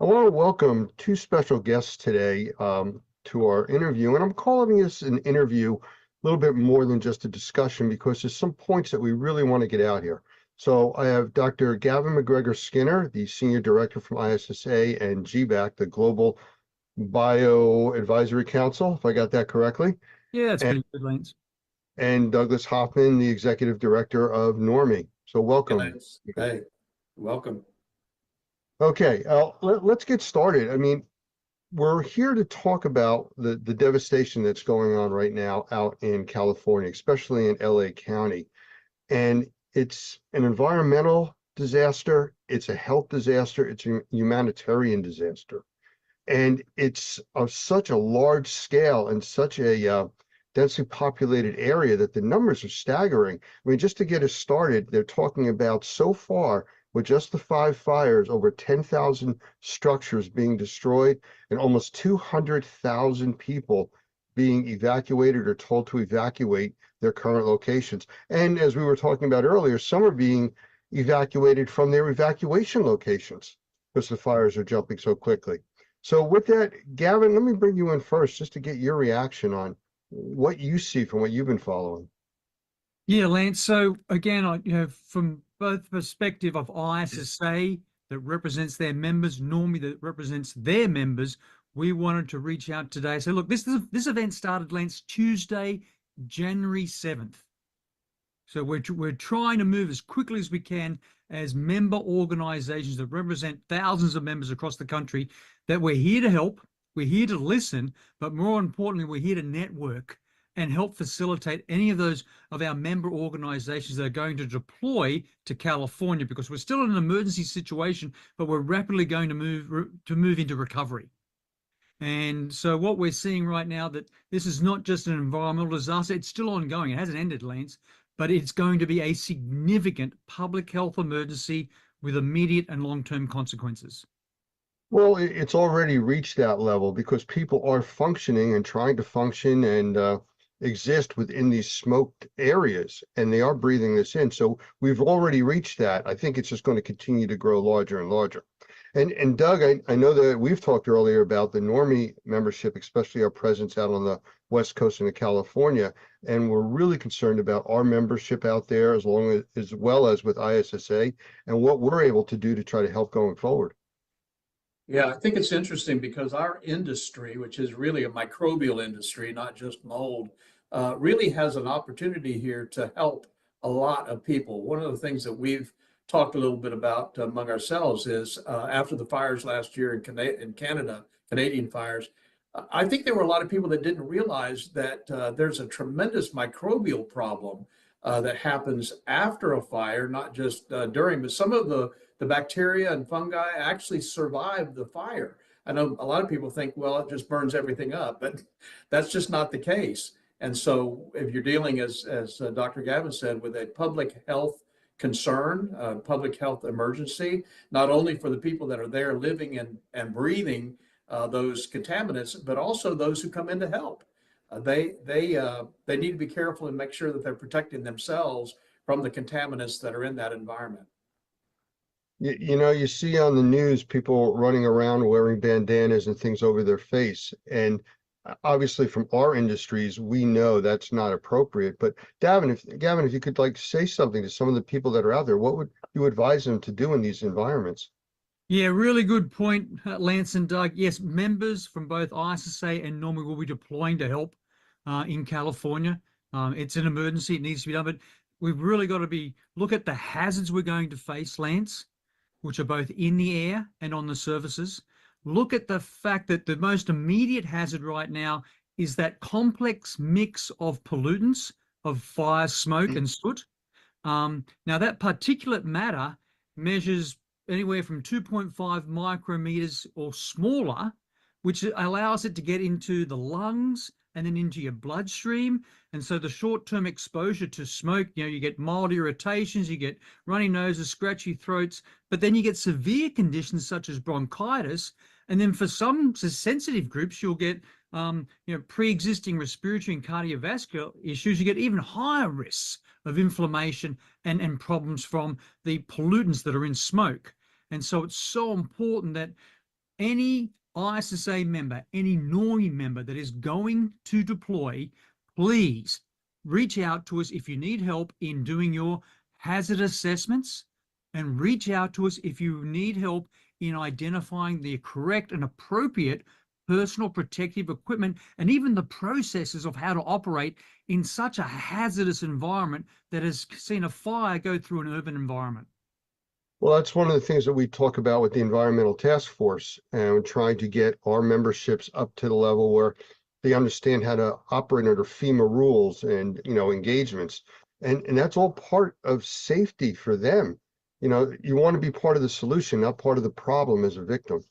I want to welcome two special guests today to our interview, and I'm calling this an interview a little bit more than just a discussion because there's some points that we really want to get out here. So I have Dr. Gavin McGregor Skinner, the Senior Director from ISSA and GBAC, the Global Bio Advisory Council, if I got that correctly, Yeah, that's and, pretty good, Lance. and Douglas Hoffman, the Executive Director of Normie. So Hey, welcome. Lance. Hey, welcome. Okay, let's get started. I mean, we're here to talk about the devastation that's going on right now out in California, especially in LA County. And it's an environmental disaster, it's a health disaster, it's a humanitarian disaster. And it's of such a large scale and such a densely populated area that the numbers are staggering. I mean, just to get us started, they're talking about so far with just the 5 fires, over 10,000 structures being destroyed and almost 200,000 people being evacuated or told to evacuate their current locations. And as we were talking about earlier, some are being evacuated from their evacuation locations because the fires are jumping so quickly. So with that, Gavin, let me bring you in first just to get your reaction on what you see from what you've been following. Yeah, Lance. So again, from both perspective of ISSA that represents their members, Normie that represents their members, we wanted to reach out today. So look, this event started, Lance, Tuesday, January 7th. So we're trying to move as quickly as we can as member organizations that represent thousands of members across the country, that we're here to help, we're here to listen, but more importantly, we're here to network and help facilitate any of those of our member organizations that are going to deploy to California, because we're still in an emergency situation, but we're rapidly going to move into recovery. And so what we're seeing right now, that this is not just an environmental disaster, it's still ongoing. It hasn't ended, Lance, but it's going to be a significant public health emergency with immediate and long-term consequences. Well, it's already reached that level because people are functioning and trying to function and exist within these smoked areas, and they are breathing this in. So we've already reached that. I think it's just going to continue to grow larger and larger. And Doug, I know that we've talked earlier about the Normie membership, especially our presence out on the West Coast into California, and we're really concerned about our membership out there as well as with ISSA and what we're able to do to try to help going forward. Yeah, I think it's interesting because our industry, which is really a microbial industry, not just mold, really has an opportunity here to help a lot of people. One of the things that we've talked a little bit about among ourselves is after the fires last year in Canada, Canadian fires, I think there were a lot of people that didn't realize that there's a tremendous microbial problem that happens after a fire, not just during, but some of the bacteria and fungi actually survive the fire. I know a lot of people think, well, it just burns everything up, but that's just not the case. And so if you're dealing, as Dr. Gavin said, with a public health concern, public health emergency, not only for the people that are there living and breathing those contaminants, but also those who come in to help. They need to be careful and make sure that they're protecting themselves from the contaminants that are in that environment. You know, you see on the news people running around wearing bandanas and things over their face. And obviously from our industries, we know that's not appropriate. But Gavin, if you could like say something to some of the people that are out there, what would you advise them to do in these environments? Yeah, really good point, Lance and Doug. Yes, members from both ISSA and Normie will be deploying to help in California. It's an emergency, it needs to be done, but we've really got to look at the hazards we're going to face, Lance, which are both in the air and on the surfaces. Look at the fact that the most immediate hazard right now is that complex mix of pollutants of fire, smoke, and soot. Now, that particulate matter measures anywhere from 2.5 micrometers or smaller, which allows it to get into the lungs and then into your bloodstream. And so the short-term exposure to smoke, you get mild irritations, you get runny noses, scratchy throats, but then you get severe conditions such as bronchitis. And then for some sensitive groups, you'll get pre-existing respiratory and cardiovascular issues. You get even higher risks of inflammation and problems from the pollutants that are in smoke. And so it's so important that any ISSA member, any NORMI member that is going to deploy, please reach out to us if you need help in doing your hazard assessments, and reach out to us if you need help in identifying the correct and appropriate personal protective equipment, and even the processes of how to operate in such a hazardous environment that has seen a fire go through an urban environment. Well, that's one of the things that we talk about with the Environmental Task Force, and trying to get our memberships up to the level where they understand how to operate under FEMA rules and, engagements. And that's all part of safety for them. You want to be part of the solution, not part of the problem as a victim.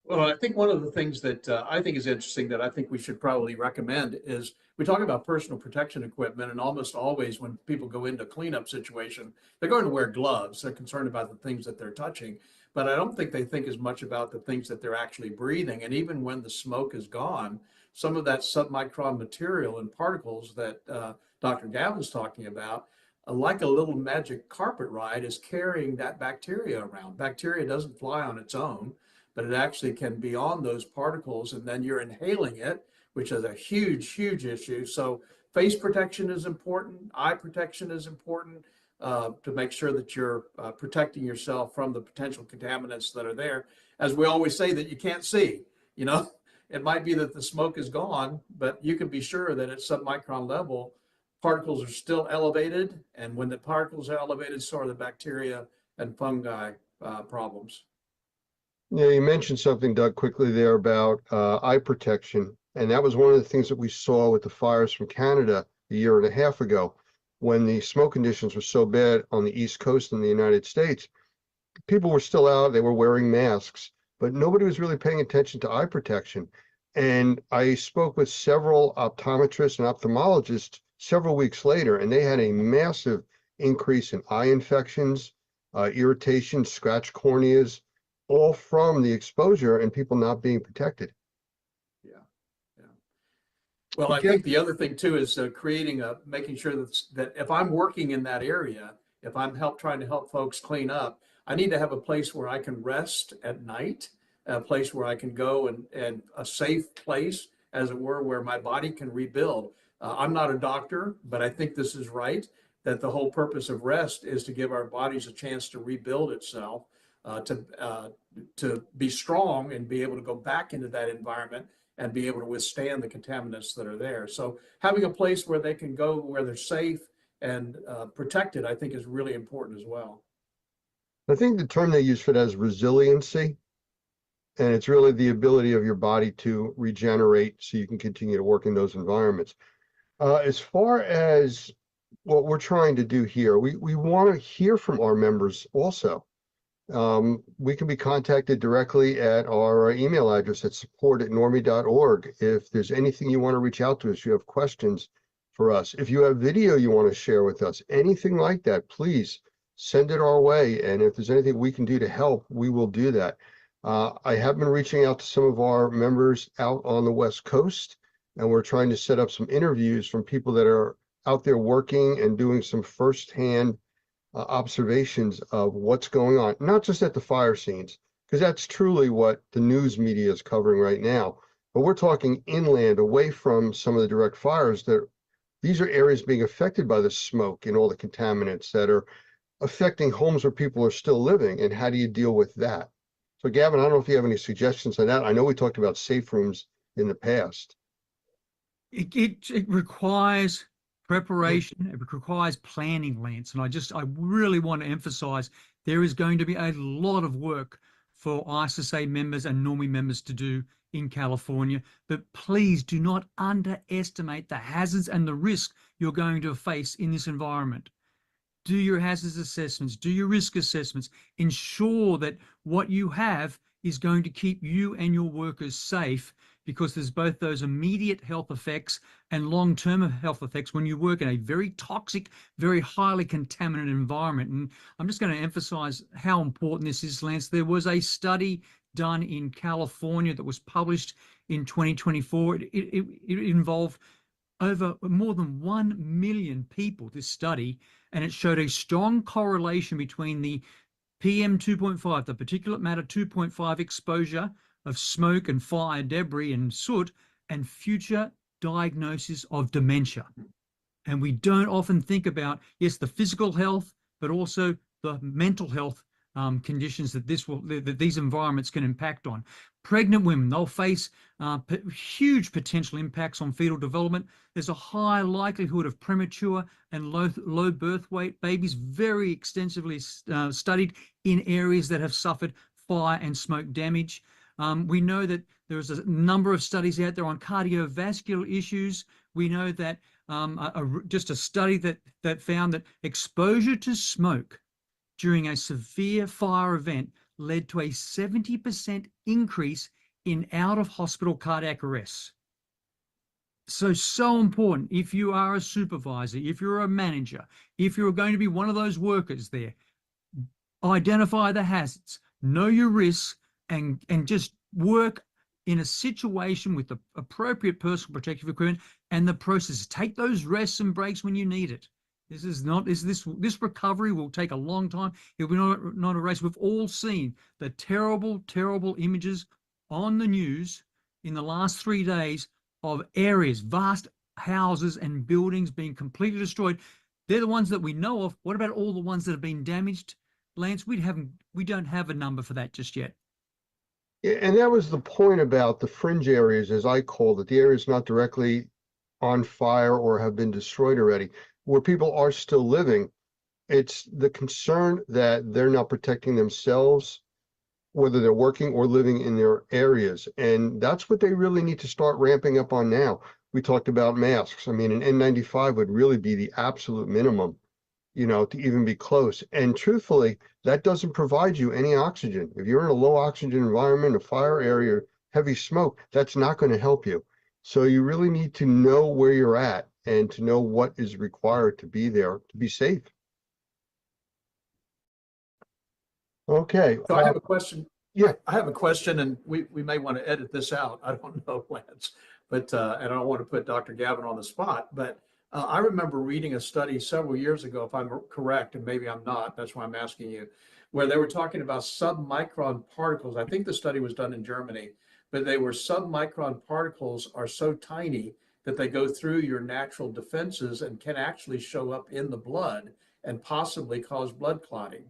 Well, I think one of the things that I think is interesting that I think we should probably recommend is we talk about personal protection equipment, and almost always when people go into a cleanup situation, they're going to wear gloves. They're concerned about the things that they're touching, but I don't think they think as much about the things that they're actually breathing. And even when the smoke is gone, some of that submicron material and particles that Dr. Gavin's talking about, like a little magic carpet ride, is carrying that bacteria around. Bacteria doesn't fly on its own, but it actually can be on those particles, and then you're inhaling it, which is a huge, huge issue. So face protection is important, eye protection is important, to make sure that you're protecting yourself from the potential contaminants that are there. As we always say, that you can't see, it might be that the smoke is gone, but you can be sure that at submicron level, particles are still elevated. And when the particles are elevated, so are the bacteria and fungi problems. Yeah, you mentioned something, Doug, quickly there about eye protection. And that was one of the things that we saw with the fires from Canada a year and a half ago, when the smoke conditions were so bad on the East Coast in the United States. People were still out, they were wearing masks, but nobody was really paying attention to eye protection. And I spoke with several optometrists and ophthalmologists several weeks later, and they had a massive increase in eye infections, irritation, scratched corneas, all from the exposure and people not being protected. Yeah, yeah. Well, I think the other thing too is making sure that if I'm working in that area, if I'm trying to help folks clean up, I need to have a place where I can rest at night, a place where I can go and a safe place, as it were, where my body can rebuild. I'm not a doctor, but I think this is right, that the whole purpose of rest is to give our bodies a chance to rebuild itself, to be strong and be able to go back into that environment and be able to withstand the contaminants that are there. So having a place where they can go, where they're safe and protected, I think is really important as well. I think the term they use for that is resiliency. And it's really the ability of your body to regenerate so you can continue to work in those environments. As far as what we're trying to do here, we want to hear from our members also. We can be contacted directly at our email address at support@normie.org. If there's anything you want to reach out to us, you have questions for us. If you have video you want to share with us, anything like that, please send it our way. And if there's anything we can do to help, we will do that. I have been reaching out to some of our members out on the West Coast, and we're trying to set up some interviews from people that are out there working and doing some firsthand observations of what's going on, not just at the fire scenes, because that's truly what the news media is covering right now. But we're talking inland, away from some of the direct fires, that these are areas being affected by the smoke and all the contaminants that are affecting homes where people are still living. And how do you deal with that? So Gavin, I don't know if you have any suggestions on that. I know we talked about safe rooms in the past. It requires preparation, it requires planning, Lance. And I really want to emphasize there is going to be a lot of work for ISSA members and NORMI members to do in California. But please do not underestimate the hazards and the risk you're going to face in this environment. Do your hazards assessments, do your risk assessments, ensure that what you have is going to keep you and your workers safe, because there's both those immediate health effects and long-term health effects when you work in a very toxic, very highly contaminated environment. And I'm just going to emphasize how important this is, Lance. There was a study done in California that was published in 2024. It involved over more than 1 million people, this study, and it showed a strong correlation between the PM 2.5, the particulate matter 2.5 exposure of smoke and fire, debris and soot, and future diagnosis of dementia. And we don't often think about, yes, the physical health, but also the mental health conditions that these environments can impact on. Pregnant women, they'll face huge potential impacts on fetal development. There's a high likelihood of premature and low birth weight babies, very extensively studied in areas that have suffered fire and smoke damage. We know that there's a number of studies out there on cardiovascular issues. We know that just a study that found that exposure to smoke during a severe fire event led to a 70% increase in out-of-hospital cardiac arrests. So important. If you are a supervisor, if you're a manager, if you're going to be one of those workers there, identify the hazards, know your risks, and just work in a situation with the appropriate personal protective equipment and the process. Take those rests and breaks when you need it. This recovery will take a long time. It will not a race. We've all seen the terrible, terrible images on the news in the last 3 days of areas, vast houses and buildings being completely destroyed. They're the ones that we know of. What about all the ones that have been damaged, Lance? We don't have a number for that just yet. Yeah, and that was the point about the fringe areas, as I called it, the areas not directly on fire or have been destroyed already, where people are still living. It's the concern that they're not protecting themselves, whether they're working or living in their areas. And that's what they really need to start ramping up on now. We talked about masks. I mean, an N95 would really be the absolute minimum, to even be close. And truthfully, that doesn't provide you any oxygen. If you're in a low oxygen environment, a fire area, heavy smoke, that's not going to help you. So you really need to know where you're at and to know what is required to be there to be safe. Okay. So I have a question. Yeah. I have a question, and we may want to edit this out. I don't know, Lance, but and I don't want to put Dr. Gavin on the spot, but I remember reading a study several years ago, if I'm correct, and maybe I'm not, that's why I'm asking you, where they were talking about submicron particles. I think the study was done in Germany, but they were submicron particles are so tiny that they go through your natural defenses and can actually show up in the blood and possibly cause blood clotting.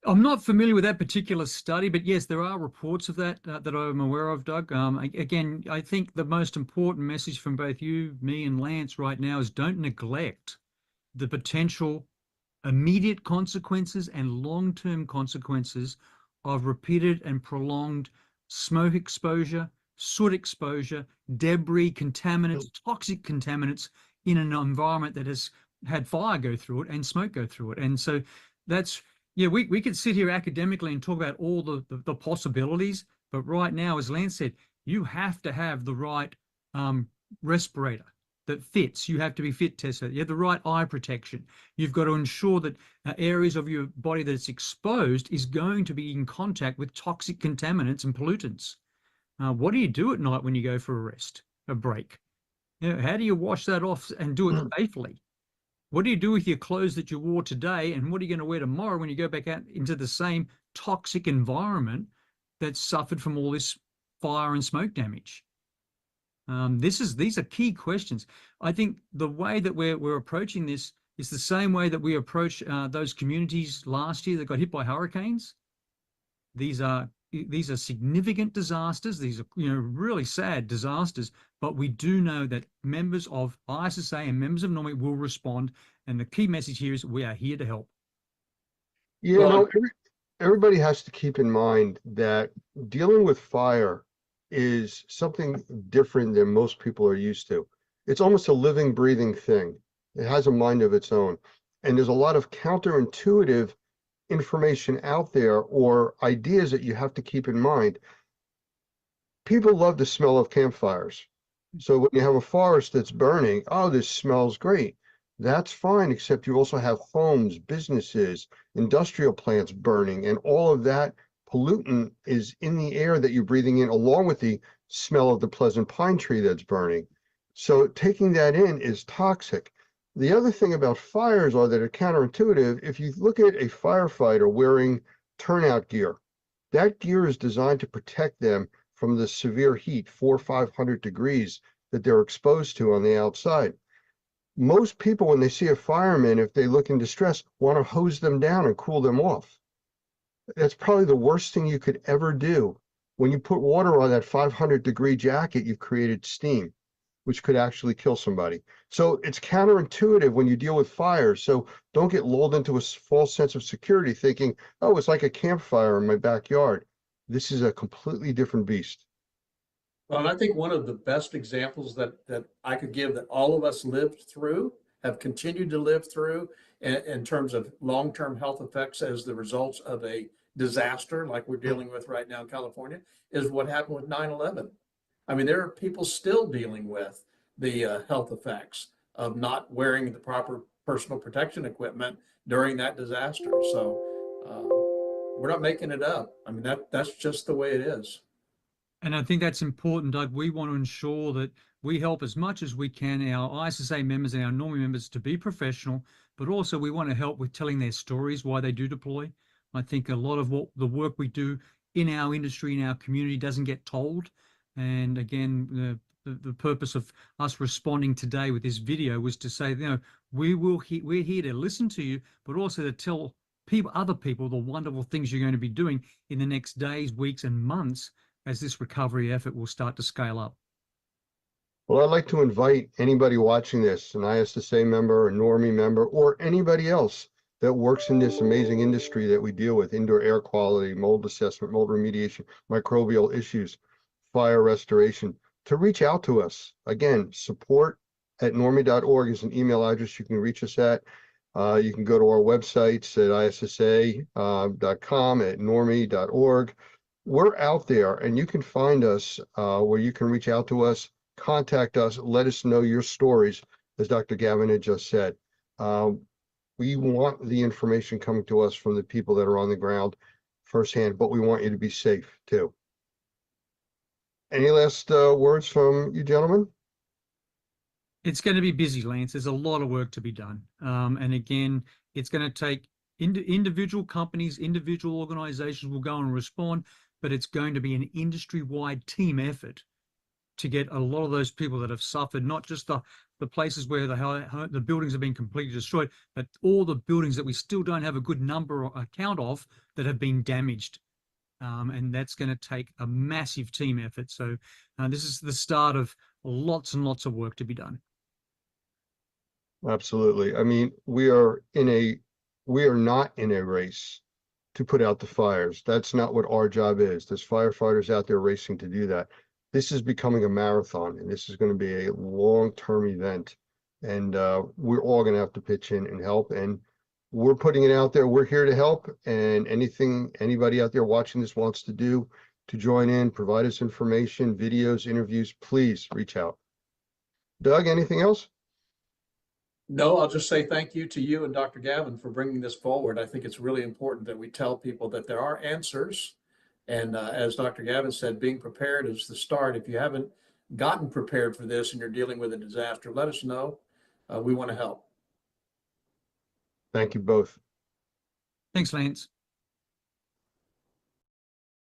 I'm not familiar with that particular study, but yes, there are reports of that that I'm aware of, Doug. Again, I think the most important message from both you, me, and Lance right now is don't neglect the potential immediate consequences and long-term consequences of repeated and prolonged smoke exposure, soot exposure, debris, contaminants, toxic contaminants in an environment that has had fire go through it and smoke go through it. And so that's, yeah, we could sit here academically and talk about all the possibilities, but right now, as Lance said, you have to have the right respirator that fits. You have to be fit tested. You have the right eye protection. You've got to ensure that areas of your body that's exposed is going to be in contact with toxic contaminants and pollutants. What do you do at night when you go for a rest, a break? How do you wash that off and do it safely? What do you do with your clothes that you wore today, and what are you going to wear tomorrow when you go back out into the same toxic environment that suffered from all this fire and smoke damage? These are key questions. I think the way that we're approaching this is the same way that we approach those communities last year that got hit by hurricanes. These are significant disasters. These are really sad disasters, but we do know that members of ISSA and members of NORMIC will respond, and the key message here is we are here to help. Everybody has to keep in mind that dealing with fire is something different than most people are used to. It's almost a living, breathing thing. It has a mind of its own, and there's a lot of counterintuitive information out there or ideas that you have to keep in mind. People love the smell of campfires. So when you have a forest that's burning, oh, this smells great. That's fine, except you also have homes, businesses, industrial plants burning, and all of that pollutant is in the air that you're breathing in, along with the smell of the pleasant pine tree that's burning. So taking that in is toxic. The other thing about fires are that are counterintuitive. If you look at a firefighter wearing turnout gear, that gear is designed to protect them from the severe heat, 400 or 500 degrees that they're exposed to on the outside. Most people, when they see a fireman, if they look in distress, want to hose them down and cool them off. That's probably the worst thing you could ever do. When you put water on that 500-degree jacket, you've created steam, which could actually kill somebody. So it's counterintuitive when you deal with fire. So don't get lulled into a false sense of security thinking, oh, it's like a campfire in my backyard. This is a completely different beast. Well, and I think one of the best examples that I could give that all of us lived through, have continued to live through in terms of long-term health effects as the results of a disaster like we're dealing with right now in California, is what happened with 9/11. I mean, there are people still dealing with the health effects of not wearing the proper personal protection equipment during that disaster. So we're not making it up. I mean, that's just the way it is. And I think that's important, Doug. We want to ensure that we help as much as we can our ISSA members and our NORMI members to be professional, but also we want to help with telling their stories, why they do deploy. I think a lot of what the work we do in our industry, in our community, doesn't get told. And again, the purpose of us responding today with this video was to say, we're here to listen to you, but also to tell other people the wonderful things you're going to be doing in the next days, weeks, and months as this recovery effort will start to scale up. Well, I'd like to invite anybody watching this, an ISSA member, a NORMI member, or anybody else that works in this amazing industry that we deal with, indoor air quality, mold assessment, mold remediation, microbial issues, fire restoration, to reach out to us. Again, support@normi.org is an email address you can reach us at. You can go to our websites at issa.com, at normi.org. We're out there, and you can find us where you can reach out to us, contact us, let us know your stories, as Dr. Gavin had just said. We want the information coming to us from the people that are on the ground firsthand, but we want you to be safe too. Any last words from you gentlemen? It's going to be busy, Lance. There's a lot of work to be done. And again, it's going to take individual companies, individual organizations will go and respond, but it's going to be an industry-wide team effort to get a lot of those people that have suffered, not just the places where the buildings have been completely destroyed, but all the buildings that we still don't have a good number or account of that have been damaged. And that's going to take a massive team effort. So this is the start of lots and lots of work to be done. Absolutely. I mean, we are not in a race to put out the fires. That's not what our job is. There's firefighters out there racing to do that. This is becoming a marathon, and this is going to be a long-term event. And we're all going to have to pitch in and help. And we're putting it out there. We're here to help. And anything anybody out there watching this wants to do to join in, provide us information, videos, interviews, please reach out. Doug, anything else? No, I'll just say thank you to you and Dr. Gavin for bringing this forward. I think it's really important that we tell people that there are answers. And as Dr. Gavin said, being prepared is the start. If you haven't gotten prepared for this and you're dealing with a disaster, let us know. We want to help. Thank you both. Thanks, Lance.